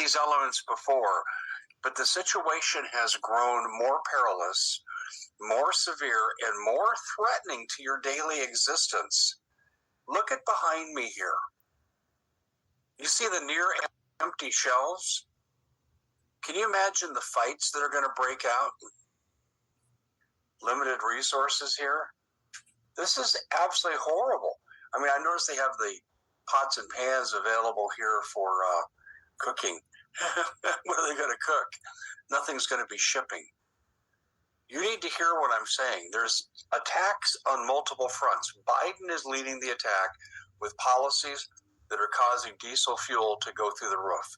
these elements before, but the situation has grown more perilous, more severe, and more threatening to your daily existence. Look at behind me here. You see the near empty shelves? Can you imagine the fights that are going to break out? Limited resources here. This is absolutely horrible. I mean, I noticed they have the pots and pans available here for cooking. What are they going to cook? Nothing's going to be shipping. You need to hear what I'm saying. There's attacks on multiple fronts. Biden is leading the attack with policies that are causing diesel fuel to go through the roof.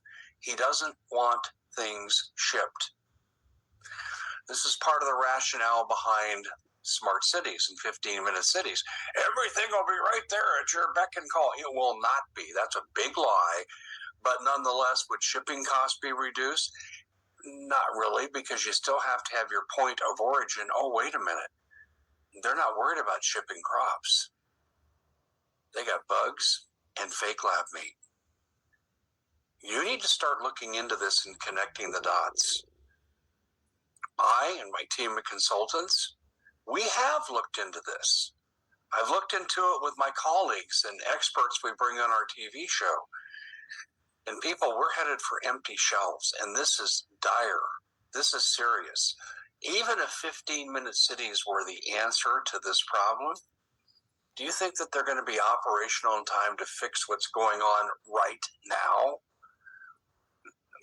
He doesn't want things shipped. This is part of the rationale behind smart cities and 15-minute cities. Everything will be right there at your beck and call. It will not be. That's a big lie. But nonetheless, would shipping costs be reduced? Not really, because you still have to have your point of origin. Oh, wait a minute. They're not worried about shipping crops. They got bugs and fake lab meat. You need to start looking into this and connecting the dots. I and my team of consultants, we have looked into this. I've looked into it with my colleagues and experts we bring on our TV show. And people, we're headed for empty shelves, and this is dire. This is serious. Even if 15-minute cities were the answer to this problem, do you think that they're going to be operational in time to fix what's going on right now?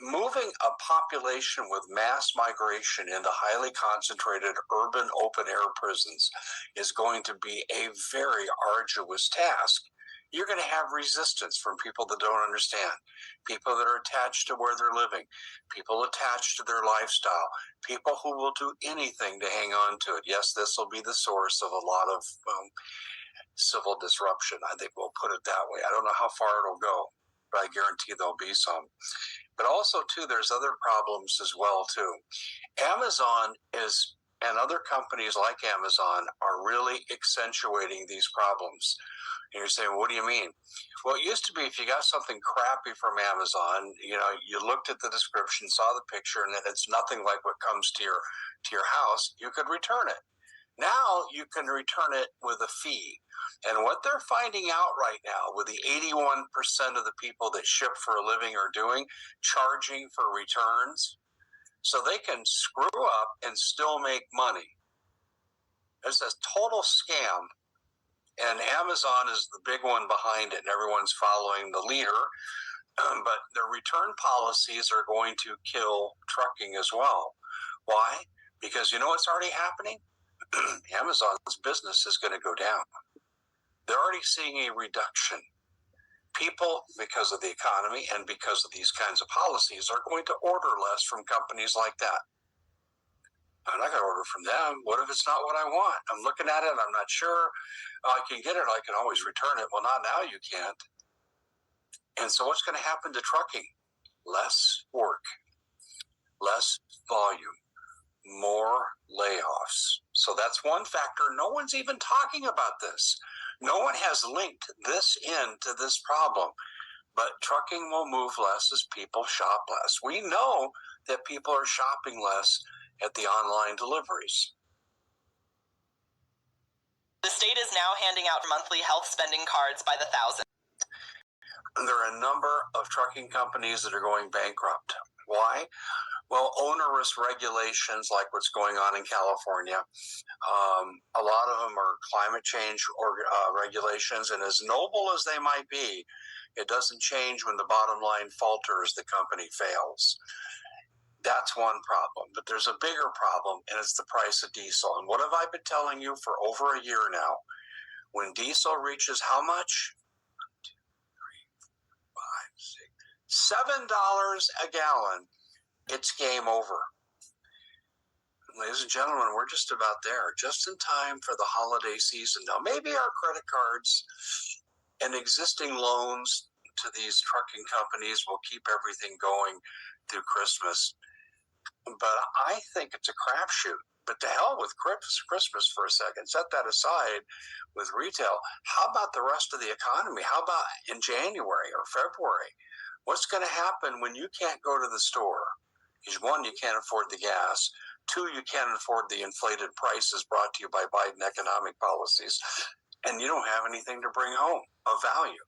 Moving a population with mass migration into highly concentrated urban open-air prisons is going to be a very arduous task. You're going to have resistance from people that don't understand, people that are attached to where they're living, people attached to their lifestyle, people who will do anything to hang on to it. Yes, this will be the source of a lot of civil disruption. I think we'll put it that way. I don't know how far it'll go, but I guarantee there'll be some. But also, too, there's other problems as well, too. Amazon is, and other companies like Amazon are really accentuating these problems. And you're saying, what do you mean? Well, it used to be if you got something crappy from Amazon, you looked at the description, saw the picture, and that it's nothing like what comes to your house, you could return it. Now you can return it with a fee. And what they're finding out right now with the 81% of the people that ship for a living are doing, charging for returns, so they can screw up and still make money. It's a total scam. And Amazon is the big one behind it, and everyone's following the leader. But their return policies are going to kill trucking as well. Why? Because you know what's already happening? Amazon's business is going to go down. They're already seeing a reduction. People, because of the economy and because of these kinds of policies, are going to order less from companies like that. I'm not going to order from them. What if it's not what I want? I'm looking at it. I'm not sure. I can get it. I can always return it. Well, not now. You can't. And so what's going to happen to trucking? Less work, less volume, more layoffs. So that's one factor. No one's even talking about this. No one has linked this into this problem. But trucking will move less as people shop less. We know that people are shopping less at the online deliveries. The state is now handing out monthly health spending cards by the thousand. There are a number of trucking companies that are going bankrupt. Why? Well, onerous regulations like what's going on in California. A lot of them are climate change regulations, and as noble as they might be, it doesn't change when the bottom line falters, the company fails. That's one problem. But there's a bigger problem, and it's the price of diesel. And what have I been telling you for over a year now? When diesel reaches how much? $7 a gallon, it's game over. Ladies and gentlemen, we're just about there, just in time for the holiday season. Now, maybe our credit cards and existing loans to these trucking companies will keep everything going through Christmas. But I think it's a crapshoot. But to hell with Christmas for a second. Set that aside with retail. How about the rest of the economy? How about in January or February? What's going to happen when you can't go to the store? Is one, you can't afford the gas. Two, you can't afford the inflated prices brought to you by Biden economic policies. And you don't have anything to bring home of value.